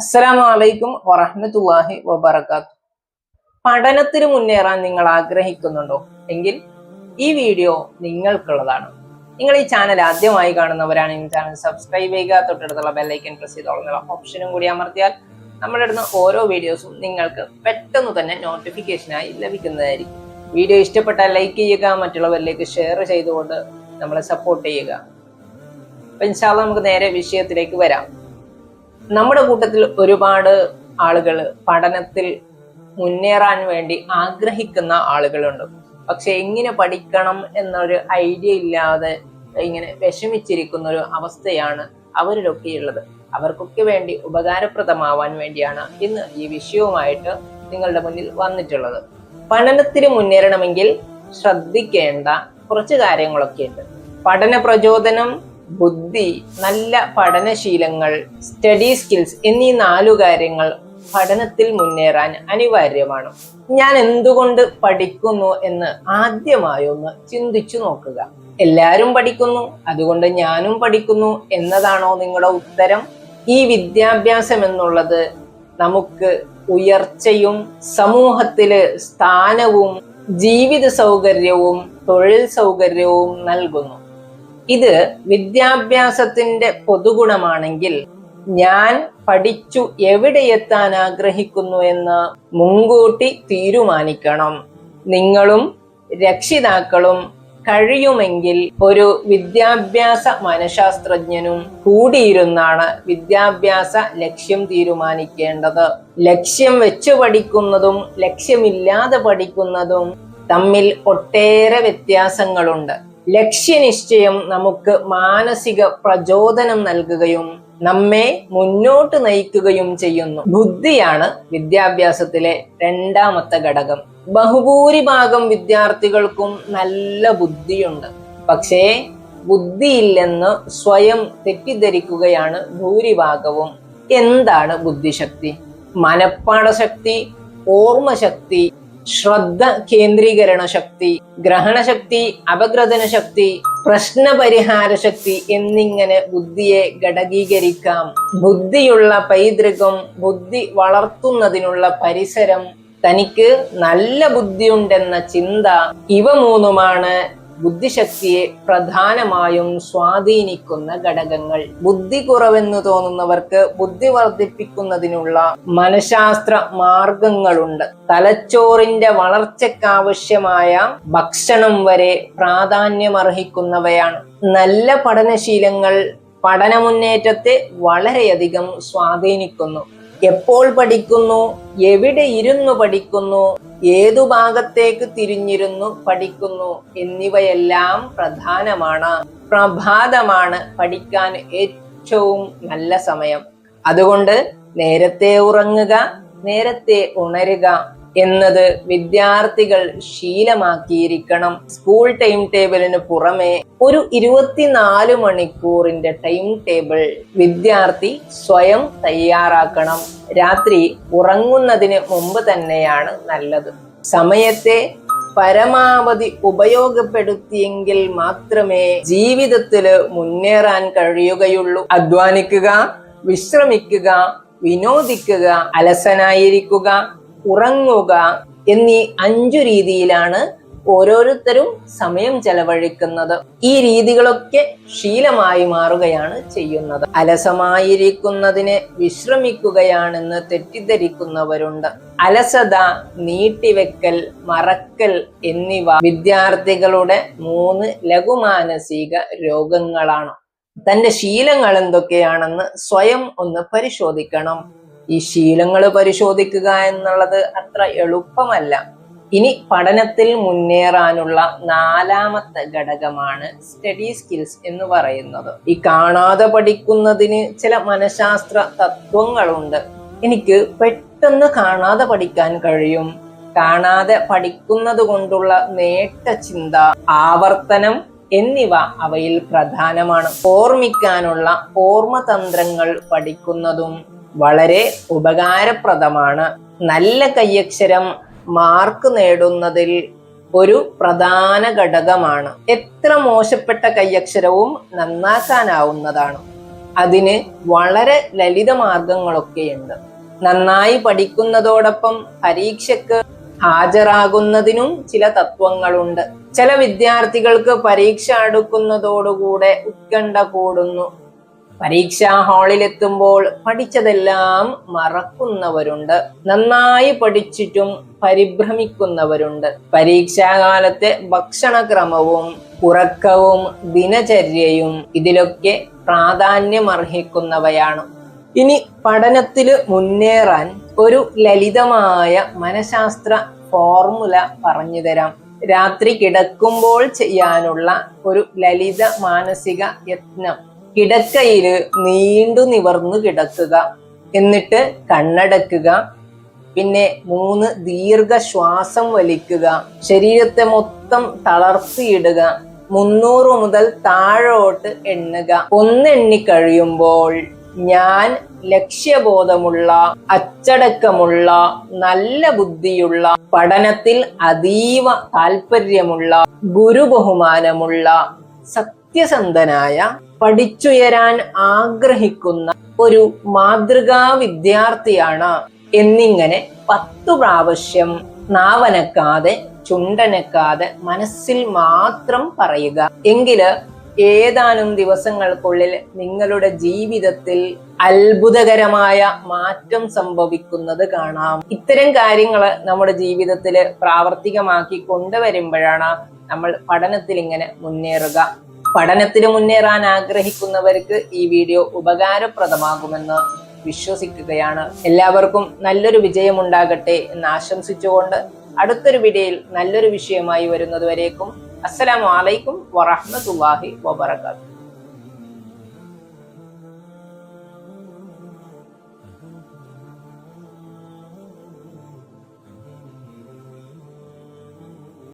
അസ്സലാമു അലൈക്കും വറഹ്മത്തുള്ളാഹി വബറകാതുഹു. പഠനത്തിന് മുന്നേറാൻ നിങ്ങൾ ആഗ്രഹിക്കുന്നുണ്ടോ എങ്കിൽ ഈ വീഡിയോ നിങ്ങൾക്കുള്ളതാണ്. നിങ്ങൾ ഈ ചാനൽ ആദ്യമായി കാണുന്നവരാണെങ്കിൽ ചാനൽ സബ്സ്ക്രൈബ് ചെയ്യുക, തൊട്ടടുത്തുള്ള ബെല്ലൈക്കൻ പ്രസ് ചെയ്തോളുന്ന ഓപ്ഷനും കൂടി അമർത്തിയാൽ നമ്മുടെ അടുത്ത ഓരോ വീഡിയോസും നിങ്ങൾക്ക് പെട്ടെന്ന് തന്നെ നോട്ടിഫിക്കേഷനായി ലഭിക്കുന്നതായിരിക്കും. വീഡിയോ ഇഷ്ടപ്പെട്ടാൽ ലൈക്ക് ചെയ്യുക, മറ്റുള്ളവരിലേക്ക് ഷെയർ ചെയ്തുകൊണ്ട് നമ്മളെ സപ്പോർട്ട് ചെയ്യുക. അപ്പൊ ഇൻഷാ അല്ലാഹ് നമുക്ക് നേരെ വിഷയത്തിലേക്ക് വരാം. നമ്മുടെ കൂട്ടത്തിൽ ഒരുപാട് ആളുകൾ പഠനത്തിൽ മുന്നേറാൻ വേണ്ടി ആഗ്രഹിക്കുന്ന ആളുകളുണ്ട്. പക്ഷെ എങ്ങനെ പഠിക്കണം എന്നൊരു ഐഡിയ ഇല്ലാതെ ഇങ്ങനെ വിഷമിച്ചിരിക്കുന്ന ഒരു അവസ്ഥയാണ് അവരിലൊക്കെ ഉള്ളത്. അവർക്കൊക്കെ വേണ്ടി ഉപകാരപ്രദമാവാൻ വേണ്ടിയാണ് ഇന്ന് ഈ വിഷയവുമായിട്ട് നിങ്ങളുടെ മുന്നിൽ വന്നിട്ടുള്ളത്. പഠനത്തിന് മുന്നേറണമെങ്കിൽ ശ്രദ്ധിക്കേണ്ട കുറച്ച് കാര്യങ്ങളൊക്കെ ഉണ്ട്. പഠന പ്രചോദനം, ബുദ്ധി, നല്ല പഠനശീലങ്ങൾ, സ്റ്റഡി സ്കിൽസ് എന്നീ 4 കാര്യങ്ങൾ പഠനത്തിൽ മുന്നേറാൻ അനിവാര്യമാണ്. ഞാൻ എന്തുകൊണ്ട് പഠിക്കുന്നു എന്ന് ആദ്യമായി ഒന്ന് ചിന്തിച്ചു നോക്കുക. എല്ലാവരും പഠിക്കുന്നു, അതുകൊണ്ട് ഞാനും പഠിക്കുന്നു എന്നതാണോ നിങ്ങളുടെ ഉത്തരം? ഈ വിദ്യാഭ്യാസം എന്നുള്ളത് നമുക്ക് ഉയർച്ചയും സമൂഹത്തില് സ്ഥാനവും ജീവിത സൗകര്യവും തൊഴിൽ സൗകര്യവും നൽകുന്നു. ഇത് വിദ്യാഭ്യാസത്തിന്റെ പൊതുഗുണമാണെങ്കിൽ ഞാൻ പഠിച്ചു എവിടെ എത്താൻ ആഗ്രഹിക്കുന്നു എന്ന് മുൻകൂട്ടി തീരുമാനിക്കണം. നിങ്ങളും രക്ഷിതാക്കളും കഴിയുമെങ്കിൽ ഒരു വിദ്യാഭ്യാസ മനഃശാസ്ത്രജ്ഞനും കൂടിയിരുന്നാണ് വിദ്യാഭ്യാസ ലക്ഷ്യം തീരുമാനിക്കേണ്ടത്. ലക്ഷ്യം വെച്ച് പഠിക്കുന്നതും ലക്ഷ്യമില്ലാതെ പഠിക്കുന്നതും തമ്മിൽ ഒട്ടേറെ വ്യത്യാസങ്ങളുണ്ട്. ലക്ഷ്യനിശ്ചയം നമുക്ക് മാനസിക പ്രചോദനം നൽകുകയും നമ്മെ മുന്നോട്ട് നയിക്കുകയും ചെയ്യുന്നു. ബുദ്ധിയാണ് വിദ്യാഭ്യാസത്തിലെ 2ാമത്തെ ഘടകം. ബഹുഭൂരിഭാഗം വിദ്യാർത്ഥികൾക്കും നല്ല ബുദ്ധിയുണ്ട്. പക്ഷേ ബുദ്ധിയില്ലെന്ന് സ്വയം തെറ്റിദ്ധരിക്കുകയാണ് ഭൂരിഭാഗവും. എന്താണ് ബുദ്ധിശക്തി? മനഃപ്പാഠശക്തി, ഓർമ്മശക്തി, ശ്രദ്ധ കേന്ദ്രീകരണ ശക്തി, ഗ്രഹണശക്തി, അപഗ്രഥന ശക്തി, പ്രശ്നപരിഹാര ശക്തി എന്നിങ്ങനെ ബുദ്ധിയെ ഘടകീകരിക്കാം. ബുദ്ധിയുള്ള പൈതൃകം, ബുദ്ധി വളർത്തുന്നതിനുള്ള പരിസരം, തനിക്ക് നല്ല ബുദ്ധിയുണ്ടെന്ന ചിന്ത, ഇവ 3മാണ് ബുദ്ധിശക്തിയെ പ്രധാനമായും സ്വാധീനിക്കുന്ന ഘടകങ്ങൾ. ബുദ്ധി കുറവെന്ന് തോന്നുന്നവർക്ക് ബുദ്ധി വർദ്ധിപ്പിക്കുന്നതിനുള്ള മനഃശാസ്ത്ര മാർഗങ്ങളുണ്ട്. തലച്ചോറിന്റെ വളർച്ചയ്ക്കാവശ്യമായ ഭക്ഷണം വരെ പ്രാധാന്യമർഹിക്കുന്നവയാണ്. നല്ല പഠനശീലങ്ങൾ പഠനമുന്നേറ്റത്തെ വളരെയധികം സ്വാധീനിക്കുന്നു. എപ്പോൾ പഠിക്കുന്നു, എവിടെ ഇരുന്നു പഠിക്കുന്നു, ഏതു ഭാഗത്തേക്ക് തിരിഞ്ഞിരുന്നു പഠിക്കുന്നു എന്നിവയെല്ലാം പ്രധാനമാണ്. പ്രഭാതമാണ് പഠിക്കാൻ ഏറ്റവും നല്ല സമയം. അതുകൊണ്ട് നേരത്തെ ഉറങ്ങുക, നേരത്തെ ഉണരുക എന്നത് വിദ്യാർത്ഥികൾ ശീലമാക്കിയിരിക്കണം. സ്കൂൾ ടൈം ടേബിളിന് പുറമെ ഒരു 24 മണിക്കൂറിന്റെ ടൈം ടേബിൾ വിദ്യാർത്ഥി സ്വയം തയ്യാറാക്കണം. രാത്രി ഉറങ്ങുന്നതിന് മുമ്പ് തന്നെയാണ് നല്ലത്. സമയത്തെ പരമാവധി ഉപയോഗപ്പെടുത്തിയെങ്കിൽ മാത്രമേ ജീവിതത്തില് മുന്നേറാൻ കഴിയുകയുള്ളൂ. അധ്വാനിക്കുക, വിശ്രമിക്കുക, വിനോദിക്കുക, അലസനായിരിക്കുക, ഉറങ്ങുക എന്നീ 5 രീതിയിലാണ് ഓരോരുത്തരും സമയം ചെലവഴിക്കുന്നത്. ഈ രീതികളൊക്കെ ശീലമായി മാറുകയാണ് ചെയ്യുന്നത്. അലസമായിരിക്കുന്നതിനെ വിശ്രമിക്കുകയാണെന്ന് തെറ്റിദ്ധരിക്കുന്നവരുണ്ട്. അലസത, നീട്ടിവെക്കൽ, മറക്കൽ എന്നിവ വിദ്യാർത്ഥികളുടെ 3 ലഘുമാനസിക രോഗങ്ങളാണ്. തന്റെ ശീലങ്ങൾ എന്തൊക്കെയാണെന്ന് സ്വയം ഒന്ന് പരിശോധിക്കണം. ഈ ശീലങ്ങൾ പരിശോധിക്കുക എന്നുള്ളത് അത്ര എളുപ്പമല്ല. ഇനി പഠനത്തിൽ മുന്നേറാനുള്ള 4ാമത്തെ ഘടകമാണ് സ്റ്റഡി സ്കിൽസ് എന്ന് പറയുന്നത്. ഈ കാണാതെ പഠിക്കുന്നതിന് ചില മനഃശാസ്ത്ര തത്വങ്ങളുണ്ട്. എനിക്ക് പെട്ടെന്ന് കാണാതെ പഠിക്കാൻ കഴിയും. കാണാതെ പഠിക്കുന്നത് കൊണ്ടുള്ള നേട്ട ചിന്ത, ആവർത്തനം എന്നിവ അവയിൽ പ്രധാനമാണ്. ഓർമ്മിക്കാനുള്ള ഓർമ്മതന്ത്രങ്ങൾ പഠിക്കുന്നതും വളരെ ഉപകാരപ്രദമാണ്. നല്ല കയ്യക്ഷരം മാർക്ക് നേടുന്നതിൽ ഒരു പ്രധാന ഘടകമാണ്. എത്ര മോശപ്പെട്ട കയ്യക്ഷരവും നന്നാക്കാനാവുന്നതാണ്. അതിന് വളരെ ലളിത മാർഗങ്ങളൊക്കെയുണ്ട്. നന്നായി പഠിക്കുന്നതോടൊപ്പം പരീക്ഷയ്ക്ക് ഹാജരാകുന്നതിനും ചില തത്വങ്ങളുണ്ട്. ചില വിദ്യാർത്ഥികൾക്ക് പരീക്ഷ അടുക്കുന്നതോടുകൂടെ ഉത്കണ്ഠ കൂടുന്നു. പരീക്ഷാ ഹാളിലെത്തുമ്പോൾ പഠിച്ചതെല്ലാം മറക്കുന്നവരുണ്ട്. നന്നായി പഠിച്ചിട്ടും പരിഭ്രമിക്കുന്നവരുണ്ട്. പരീക്ഷാകാലത്തെ ഭക്ഷണക്രമവും ഉറക്കവും ദിനചര്യയും ഇതിലൊക്കെ പ്രാധാന്യമർഹിക്കുന്നവയാണ്. ഇനി പഠനത്തിൽ മുന്നേറാൻ ഒരു ലളിതമായ മനഃശാസ്ത്ര ഫോർമുല പറഞ്ഞു തരാം. രാത്രി കിടക്കുമ്പോൾ ചെയ്യാനുള്ള ഒരു ലളിത മാനസിക യത്നം. കിടക്കയിൽ നീണ്ടു നിവർന്നു കിടക്കുക, എന്നിട്ട് കണ്ണടക്കുക, പിന്നെ 3 ദീർഘശ്വാസം വലിക്കുക, ശരീരത്തെ മൊത്തം തളർത്തിയിടുക, 300 മുതൽ താഴോട്ട് എണ്ണുക. 1 എണ്ണി കഴിയുമ്പോൾ ഞാൻ ലക്ഷ്യബോധമുള്ള, അച്ചടക്കമുള്ള, നല്ല ബുദ്ധിയുള്ള, പഠനത്തിൽ അതീവ താല്പര്യമുള്ള, ഗുരുബഹുമാനമുള്ള, സത്യസന്ധനായ, പഠിച്ചുയരാൻ ആഗ്രഹിക്കുന്ന ഒരു മാതൃകാ വിദ്യാർത്ഥിയാണ് എന്നിങ്ങനെ 10 പ്രാവശ്യം നാവനക്കാതെ ചുണ്ടനക്കാതെ മനസ്സിൽ മാത്രം പറയുക. എങ്കില് ഏതാനും ദിവസങ്ങൾക്കുള്ളിൽ നിങ്ങളുടെ ജീവിതത്തിൽ അത്ഭുതകരമായ മാറ്റം സംഭവിക്കുന്നത് കാണാം. ഇത്തരം കാര്യങ്ങൾ നമ്മുടെ ജീവിതത്തിൽ പ്രാവർത്തികമാക്കി കൊണ്ടുവരുമ്പോഴാണ് നമ്മൾ പഠനത്തിൽ ഇങ്ങനെ മുന്നേറുക. പഠനത്തിൽ മുന്നേറാൻ ആഗ്രഹിക്കുന്നവർക്ക് ഈ വീഡിയോ ഉപകാരപ്രദമാകുമെന്ന് വിശ്വസിക്കുകയാണ്. എല്ലാവർക്കും നല്ലൊരു വിജയമുണ്ടാകട്ടെ എന്ന് ആശംസിച്ചുകൊണ്ട് അടുത്തൊരു വീഡിയോയിൽ നല്ലൊരു വിഷയമായി വരുന്നത് വരേക്കും അസ്സലാമു അലൈക്കും വറഹ്മത്തുള്ളാഹി വബറകാതുഹു.